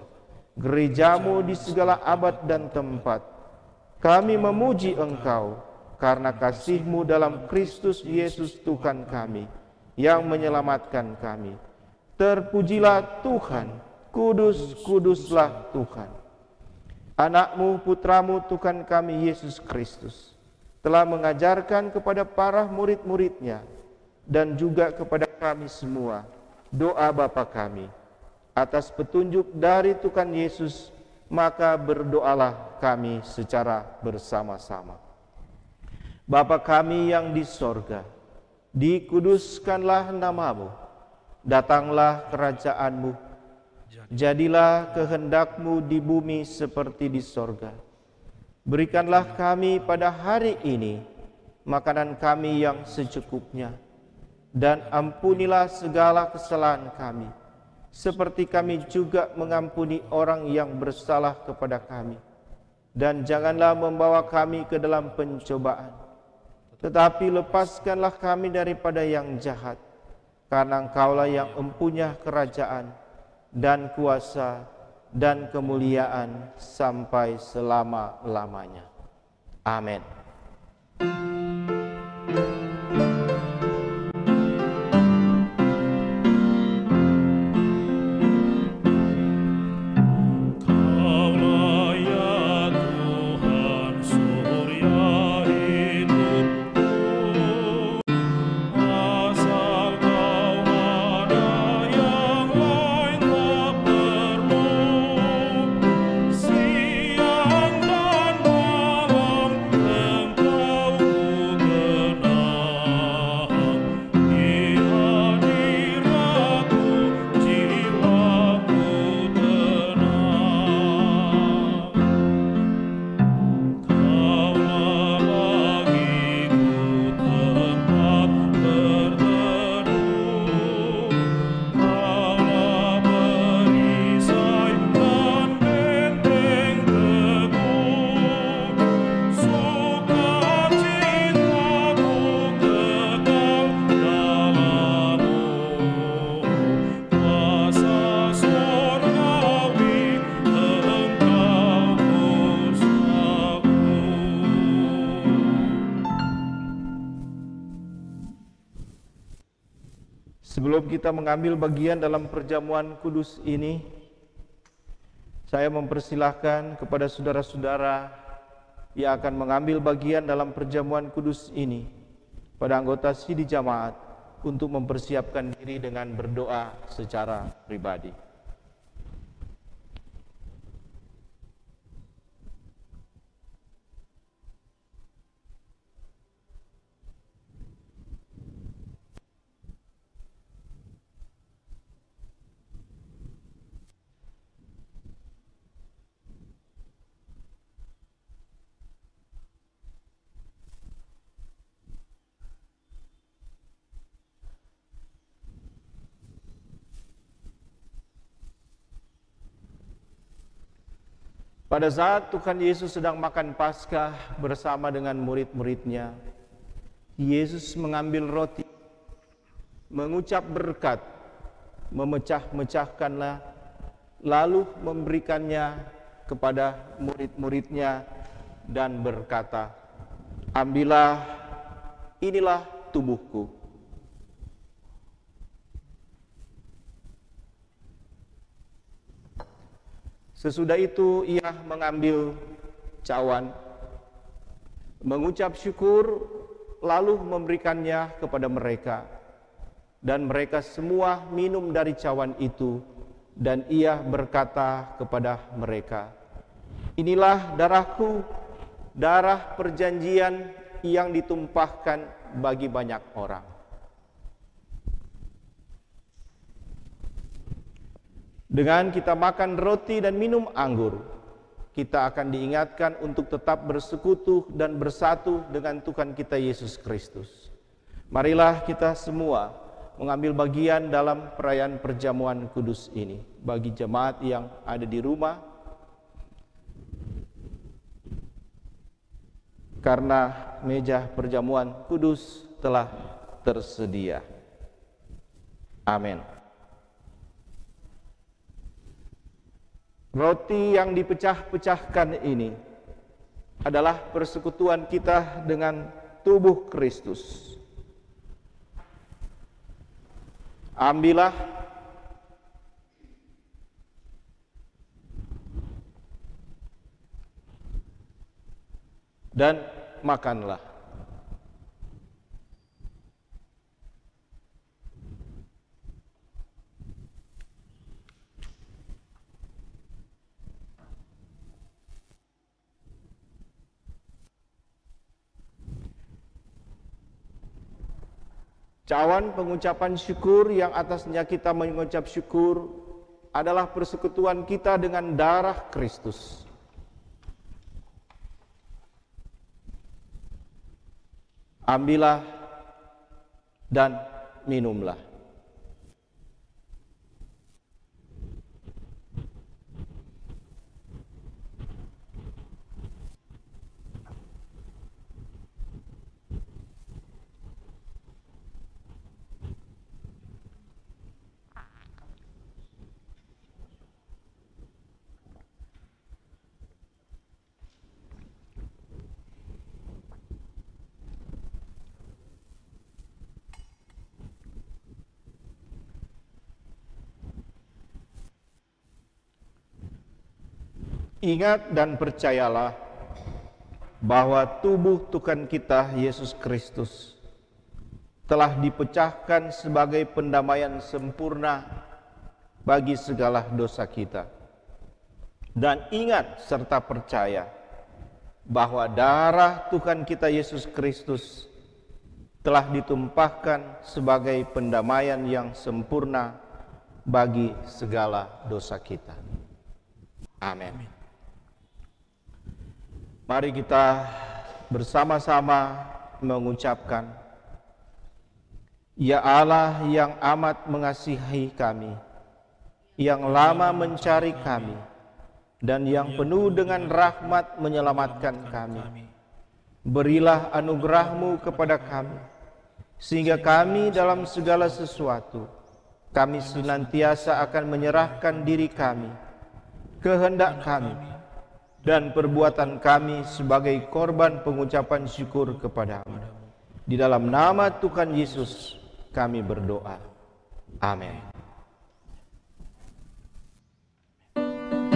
gerejamu di segala abad dan tempat. Kami memuji Engkau karena kasih-Mu dalam Kristus Yesus Tuhan kami, yang menyelamatkan kami. Terpujilah Tuhan, kudus, kuduslah Tuhan. Anak-Mu, Putra-Mu, Tuhan kami Yesus Kristus, telah mengajarkan kepada para murid-murid-Nya dan juga kepada kami semua doa Bapa kami. Atas petunjuk dari Tuhan Yesus, maka berdoalah kami secara bersama-sama. Bapa kami yang di sorga, dikuduskanlah nama-Mu, datanglah kerajaan-Mu, jadilah kehendak-Mu di bumi seperti di sorga. Berikanlah kami pada hari ini makanan kami yang secukupnya, dan ampunilah segala kesalahan kami, seperti kami juga mengampuni orang yang bersalah kepada kami. Dan janganlah membawa kami ke dalam pencobaan, tetapi lepaskanlah kami daripada yang jahat, karena Engkaulah yang mempunyai kerajaan dan kuasa dan kemuliaan sampai selama-lamanya. Amin. Sebelum kita mengambil bagian dalam perjamuan kudus ini, saya mempersilahkan kepada saudara-saudara yang akan mengambil bagian dalam perjamuan kudus ini, pada anggota Sidi Jamaat, untuk mempersiapkan diri dengan berdoa secara pribadi. Pada saat Tuhan Yesus sedang makan Paskah bersama dengan murid-muridnya, Yesus mengambil roti, mengucap berkat, memecah-mecahkanlah, lalu memberikannya kepada murid-muridnya dan berkata, "Ambillah, inilah tubuhku." Sesudah itu ia mengambil cawan, mengucap syukur, lalu memberikannya kepada mereka. Dan mereka semua minum dari cawan itu, dan ia berkata kepada mereka, "Inilah darahku, darah perjanjian yang ditumpahkan bagi banyak orang." Dengan kita makan roti dan minum anggur, kita akan diingatkan untuk tetap bersekutu dan bersatu dengan Tuhan kita Yesus Kristus. Marilah kita semua mengambil bagian dalam perayaan perjamuan kudus ini. Bagi jemaat yang ada di rumah, karena meja perjamuan kudus telah tersedia. Amin. Roti yang dipecah-pecahkan ini adalah persekutuan kita dengan tubuh Kristus. Ambillah dan makanlah. Cawan pengucapan syukur yang atasnya kita mengucap syukur adalah persekutuan kita dengan darah Kristus. Ambillah dan minumlah. Ingat dan percayalah bahwa tubuh Tuhan kita Yesus Kristus telah dipecahkan sebagai pendamaian sempurna bagi segala dosa kita. Dan ingat serta percaya bahwa darah Tuhan kita Yesus Kristus telah ditumpahkan sebagai pendamaian yang sempurna bagi segala dosa kita. Amin. Mari kita bersama-sama mengucapkan, Ya Allah yang amat mengasihi kami, yang lama mencari kami, dan yang penuh dengan rahmat menyelamatkan kami. Berilah anugerah-Mu kepada kami, sehingga kami dalam segala sesuatu, kami senantiasa akan menyerahkan diri kami, kehendak kami, dan perbuatan kami sebagai korban pengucapan syukur kepadamu. Di dalam nama Tuhan Yesus kami berdoa. Amin. Kirimlah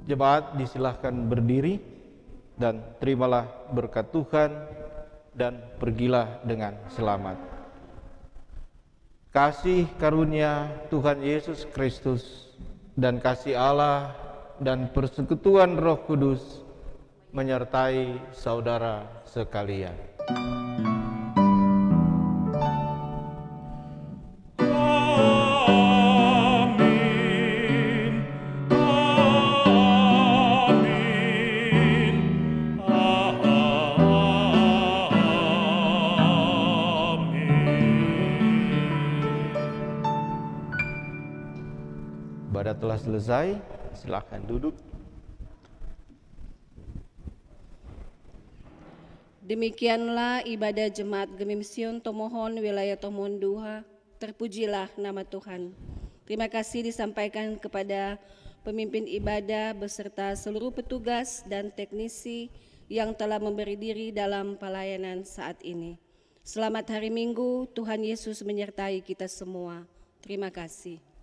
Jemaat disilahkan berdiri dan terimalah berkat Tuhan dan pergilah dengan selamat. Kasih karunia Tuhan Yesus Kristus dan kasih Allah dan persekutuan Roh Kudus menyertai saudara sekalian. Ibadah telah selesai, silakan duduk. Demikianlah ibadah Jemaat Gemim Sion Tomohon wilayah Tomohon Duha. Terpujilah nama Tuhan. Terima kasih disampaikan kepada pemimpin ibadah beserta seluruh petugas dan teknisi yang telah memberi diri dalam pelayanan saat ini. Selamat hari Minggu, Tuhan Yesus menyertai kita semua. Terima kasih.